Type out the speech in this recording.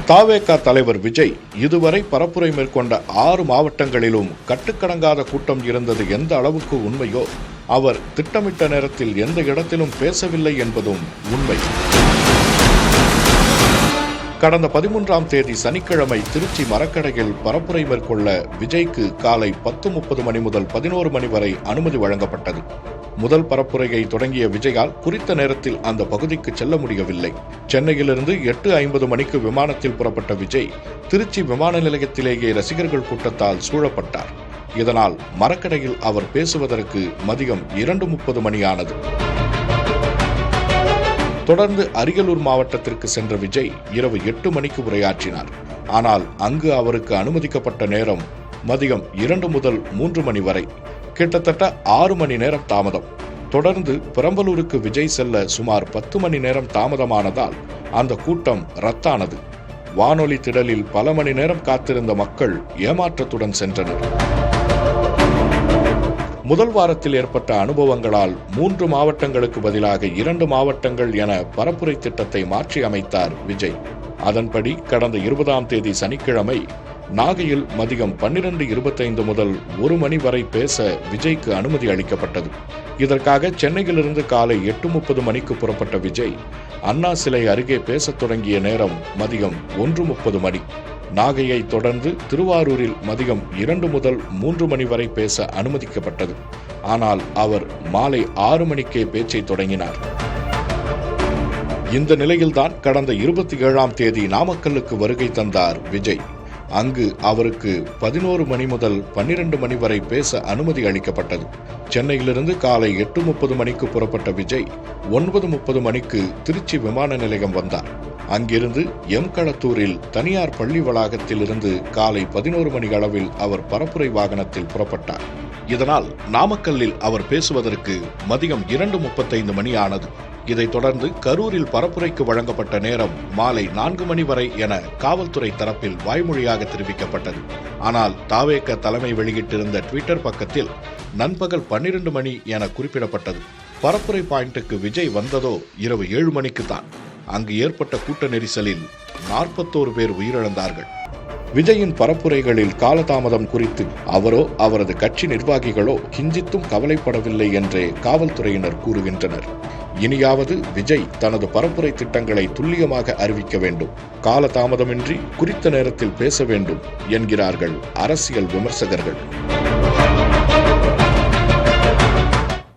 தவேக தலைவர் விஜய் இதுவரை பரப்புரை மேற்கொண்ட 6 மாவட்டங்களிலும் கட்டுக்கடங்காத கூட்டம் இருந்தது எந்த அளவுக்கு உண்மையோ, அவர் திட்டமிட்ட நேரத்தில் எந்த இடத்திலும் பேசவில்லை என்பதும் உண்மை. கடந்த 13ஆம் தேதி சனிக்கிழமை திருச்சி மரக்கடையில் பரப்புரை மேற்கொள்ள விஜய்க்கு காலை 10:30 மணி முதல் 11 மணி வரை அனுமதி வழங்கப்பட்டது. முதல் பரப்புரையை தொடங்கிய விஜயால் குறித்த நேரத்தில் அந்த பகுதிக்கு செல்ல முடியவில்லை. சென்னையிலிருந்து 8:50 மணிக்கு விமானத்தில் புறப்பட்ட விஜய் திருச்சி விமான நிலையத்திலேயே ரசிகர்கள் கூட்டத்தால் சூழப்பட்டார். இதனால் மரக்கடையில் அவர் பேசுவதற்கு மதியம் 2:30 மணியானது. தொடர்ந்து அரியலூர் மாவட்டத்திற்கு சென்ற விஜய் இரவு 8 மணிக்கு உரையாற்றினார். ஆனால் அங்கு அவருக்கு அனுமதிக்கப்பட்ட நேரம் மதியம் 2 முதல் 3 மணி வரை, கிட்டத்தட்ட 6 மணி நேரம் தாமதம். தொடர்ந்து பெரம்பலூருக்கு விஜய் செல்ல சுமார் 10 மணி நேரம் தாமதமானதால் அந்த கூட்டம் ரத்தானது. வானொலி திடலில் பல மணி நேரம் காத்திருந்த மக்கள் ஏமாற்றத்துடன் சென்றனர். முதல் வாரத்தில் ஏற்பட்ட அனுபவங்களால் 3 மாவட்டங்களுக்கு பதிலாக 2 மாவட்டங்கள் என பரப்புரை திட்டத்தை மாற்றி அமைத்தார் விஜய். அதன்படி கடந்த 20ஆம் தேதி சனிக்கிழமை நாகையில் மதியம் 12:25 முதல் 1 மணி வரை பேச விஜய்க்கு அனுமதி அளிக்கப்பட்டது. இதற்காக சென்னையிலிருந்து காலை 8:30 மணிக்கு புறப்பட்ட விஜய் அண்ணா சிலை அருகே பேசத் தொடங்கிய நேரம் மதியம் 1:30 மணி. நாகையை தொடர்ந்து திருவாரூரில் மதியம் 2 முதல் 3 மணி வரை பேச அனுமதிக்கப்பட்டது. ஆனால் அவர் மாலை 6 மணிக்கே பேச்சை தொடங்கினார். இந்த நிலையில்தான் கடந்த 27ஆம் தேதி நாமக்கல்லுக்கு வருகை தந்தார் விஜய். அங்கு அவருக்கு 11 மணி முதல் 12 மணி வரை பேச அனுமதி அளிக்கப்பட்டது. சென்னையிலிருந்து காலை 8:30 மணிக்கு புறப்பட்ட விஜய் 9:30 மணிக்கு திருச்சி விமான நிலையம் வந்தார். அங்கிருந்து எம்களத்தூரில் தனியார் பள்ளி வளாகத்தில் இருந்து காலை 11 மணி அளவில் அவர் பரப்புரை வாகனத்தில் புறப்பட்டார். இதனால் நாமக்கல்லில் அவர் பேசுவதற்கு மதியம் 2:35 மணி ஆனது. இதைத் தொடர்ந்து கரூரில் பரப்புரைக்கு வழங்கப்பட்ட நேரம் மாலை 4 மணி வரை என காவல்துறை தரப்பில் வாய்மொழியாக தெரிவிக்கப்பட்டது. ஆனால் தவேக தலைமை வெளியிட்டிருந்த ட்விட்டர் பக்கத்தில் நண்பகல் 12 மணி என குறிப்பிடப்பட்டது. பரப்புரை பாயிண்ட்டுக்கு விஜய் வந்ததோ இரவு 7 மணிக்கு தான். அங்கு ஏற்பட்ட கூட்ட நெரிசலில் 41 பேர் உயிரிழந்தார்கள். விஜயின் பரப்புரைகளில் காலதாமதம் குறித்து அவரோ அவரது கட்சி நிர்வாகிகளோ கிஞ்சித்தும் கவலைப்படவில்லை என்றே காவல்துறையினர் கூறுகின்றனர். இனியாவது விஜய் தனது பரப்புரை திட்டங்களை துல்லியமாக அறிவிக்க வேண்டும், காலதாமதமின்றி குறித்த நேரத்தில் பேச வேண்டும் என்கிறார்கள் அரசியல் விமர்சகர்கள்.